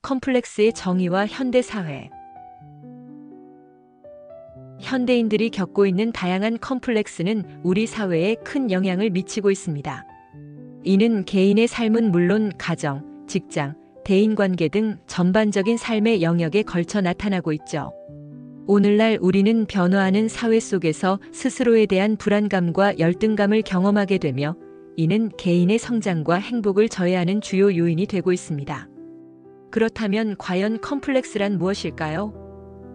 컴플렉스의 정의와 현대사회. 현대인들이 겪고 있는 다양한 컴플렉스는 우리 사회에 큰 영향을 미치고 있습니다. 이는 개인의 삶은 물론 가정, 직장, 대인관계 등 전반적인 삶의 영역에 걸쳐 나타나고 있죠. 오늘날 우리는 변화하는 사회 속에서 스스로에 대한 불안감과 열등감을 경험하게 되며 이는 개인의 성장과 행복을 저해하는 주요 요인이 되고 있습니다. 그렇다면 과연 컴플렉스란 무엇일까요?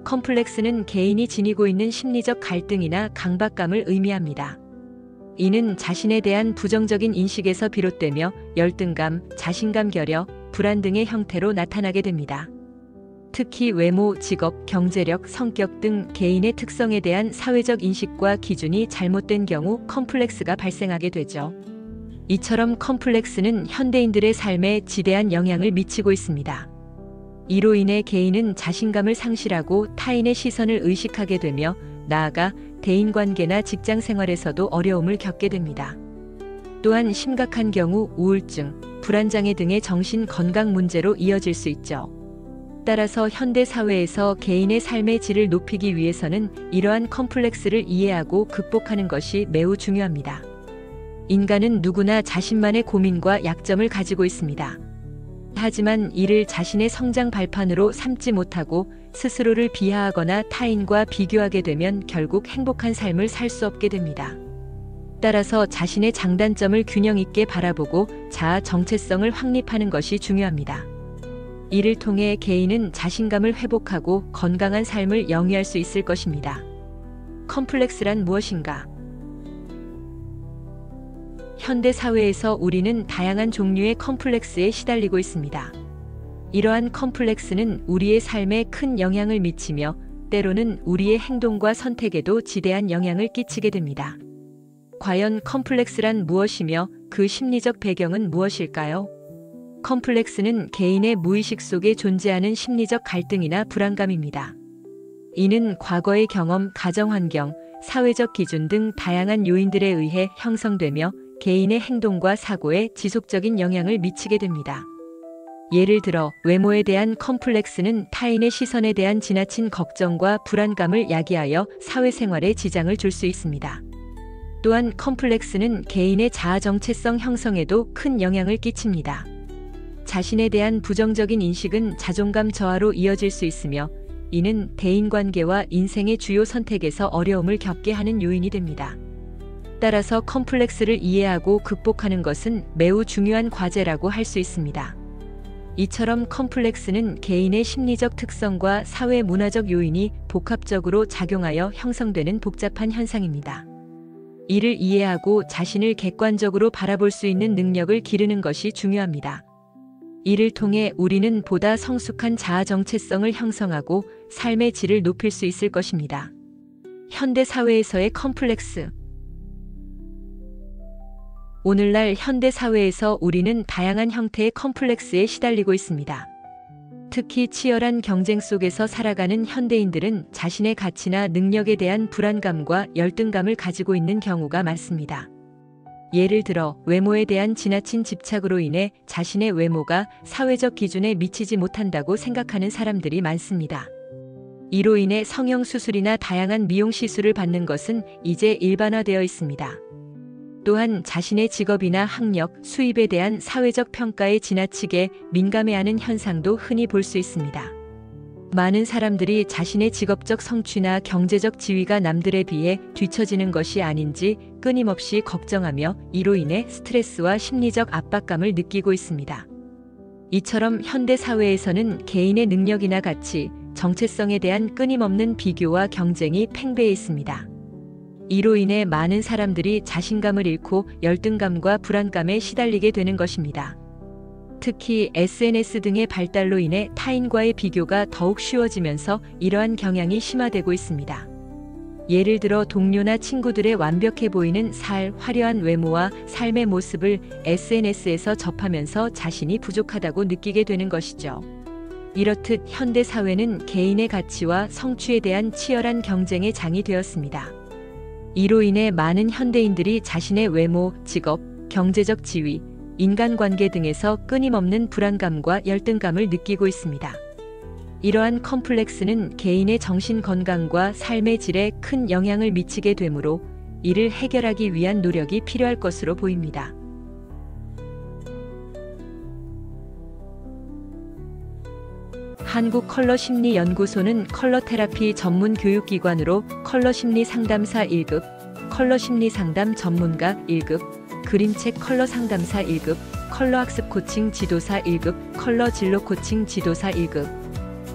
컴플렉스는 개인이 지니고 있는 심리적 갈등이나 강박감을 의미합니다. 이는 자신에 대한 부정적인 인식에서 비롯되며 열등감, 자신감 결여, 불안 등의 형태로 나타나게 됩니다. 특히 외모, 직업, 경제력, 성격 등 개인의 특성에 대한 사회적 인식과 기준이 잘못된 경우 컴플렉스가 발생하게 되죠. 이처럼 컴플렉스는 현대인들의 삶에 지대한 영향을 미치고 있습니다. 이로 인해 개인은 자신감을 상실하고 타인의 시선을 의식하게 되며 나아가 대인관계나 직장 생활에서도 어려움을 겪게 됩니다. 또한 심각한 경우 우울증, 불안장애 등의 정신 건강 문제로 이어질 수 있죠. 따라서 현대 사회에서 개인의 삶의 질을 높이기 위해서는 이러한 컴플렉스를 이해하고 극복하는 것이 매우 중요합니다. 인간은 누구나 자신만의 고민과 약점을 가지고 있습니다. 하지만 이를 자신의 성장 발판으로 삼지 못하고 스스로를 비하하거나 타인과 비교하게 되면 결국 행복한 삶을 살 수 없게 됩니다. 따라서 자신의 장단점을 균형 있게 바라보고 자아 정체성을 확립하는 것이 중요합니다. 이를 통해 개인은 자신감을 회복하고 건강한 삶을 영위할 수 있을 것입니다. 컴플렉스란 무엇인가? 현대 사회에서 우리는 다양한 종류의 컴플렉스에 시달리고 있습니다. 이러한 컴플렉스는 우리의 삶에 큰 영향을 미치며 때로는 우리의 행동과 선택에도 지대한 영향을 끼치게 됩니다. 과연 컴플렉스란 무엇이며 그 심리적 배경은 무엇일까요? 컴플렉스는 개인의 무의식 속에 존재하는 심리적 갈등이나 불안감입니다. 이는 과거의 경험, 가정환경, 사회적 기준 등 다양한 요인들에 의해 형성되며 개인의 행동과 사고에 지속적인 영향을 미치게 됩니다. 예를 들어 외모에 대한 컴플렉스는 타인의 시선에 대한 지나친 걱정과 불안감을 야기하여 사회생활에 지장을 줄 수 있습니다. 또한 컴플렉스는 개인의 자아 정체성 형성에도 큰 영향을 끼칩니다. 자신에 대한 부정적인 인식은 자존감 저하로 이어질 수 있으며 이는 대인관계와 인생의 주요 선택에서 어려움을 겪게 하는 요인이 됩니다. 따라서 컴플렉스를 이해하고 극복하는 것은 매우 중요한 과제라고 할 수 있습니다. 이처럼 컴플렉스는 개인의 심리적 특성과 사회 문화적 요인이 복합적으로 작용하여 형성되는 복잡한 현상입니다. 이를 이해하고 자신을 객관적으로 바라볼 수 있는 능력을 기르는 것이 중요합니다. 이를 통해 우리는 보다 성숙한 자아 정체성을 형성하고 삶의 질을 높일 수 있을 것입니다. 현대 사회에서의 컴플렉스. 오늘날 현대 사회에서 우리는 다양한 형태의 컴플렉스에 시달리고 있습니다. 특히 치열한 경쟁 속에서 살아가는 현대인들은 자신의 가치나 능력에 대한 불안감과 열등감을 가지고 있는 경우가 많습니다. 예를 들어 외모에 대한 지나친 집착으로 인해 자신의 외모가 사회적 기준에 미치지 못한다고 생각하는 사람들이 많습니다. 이로 인해 성형수술이나 다양한 미용 시술을 받는 것은 이제 일반화되어 있습니다. 또한 자신의 직업이나 학력, 수입에 대한 사회적 평가에 지나치게 민감해하는 현상도 흔히 볼 수 있습니다. 많은 사람들이 자신의 직업적 성취나 경제적 지위가 남들에 비해 뒤처지는 것이 아닌지 끊임없이 걱정하며 이로 인해 스트레스와 심리적 압박감을 느끼고 있습니다. 이처럼 현대 사회에서는 개인의 능력이나 가치, 정체성에 대한 끊임없는 비교와 경쟁이 팽배해 있습니다. 이로 인해 많은 사람들이 자신감을 잃고 열등감과 불안감에 시달리게 되는 것입니다. 특히 SNS 등의 발달로 인해 타인과의 비교가 더욱 쉬워지면서 이러한 경향이 심화되고 있습니다. 예를 들어 동료나 친구들의 완벽해 보이는 화려한 외모와 삶의 모습을 SNS에서 접하면서 자신이 부족하다고 느끼게 되는 것이죠. 이렇듯 현대 사회는 개인의 가치와 성취에 대한 치열한 경쟁의 장이 되었습니다. 이로 인해 많은 현대인들이 자신의 외모, 직업, 경제적 지위, 인간관계 등에서 끊임없는 불안감과 열등감을 느끼고 있습니다. 이러한 컴플렉스는 개인의 정신 건강과 삶의 질에 큰 영향을 미치게 되므로 이를 해결하기 위한 노력이 필요할 것으로 보입니다. 한국컬러심리연구소는 컬러테라피 전문 교육기관으로 컬러심리 상담사 1급, 컬러심리 상담 전문가 1급, 그림책 컬러 상담사 1급, 컬러학습 코칭 지도사 1급, 컬러 진로 코칭 지도사 1급,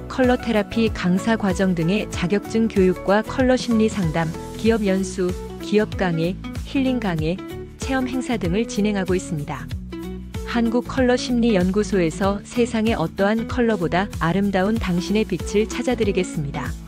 컬러테라피 강사 과정 등의 자격증 교육과 컬러심리 상담, 기업 연수, 기업 강의, 힐링 강의, 체험 행사 등을 진행하고 있습니다. 한국컬러심리연구소에서 세상의 어떠한 컬러보다 아름다운 당신의 빛을 찾아드리겠습니다.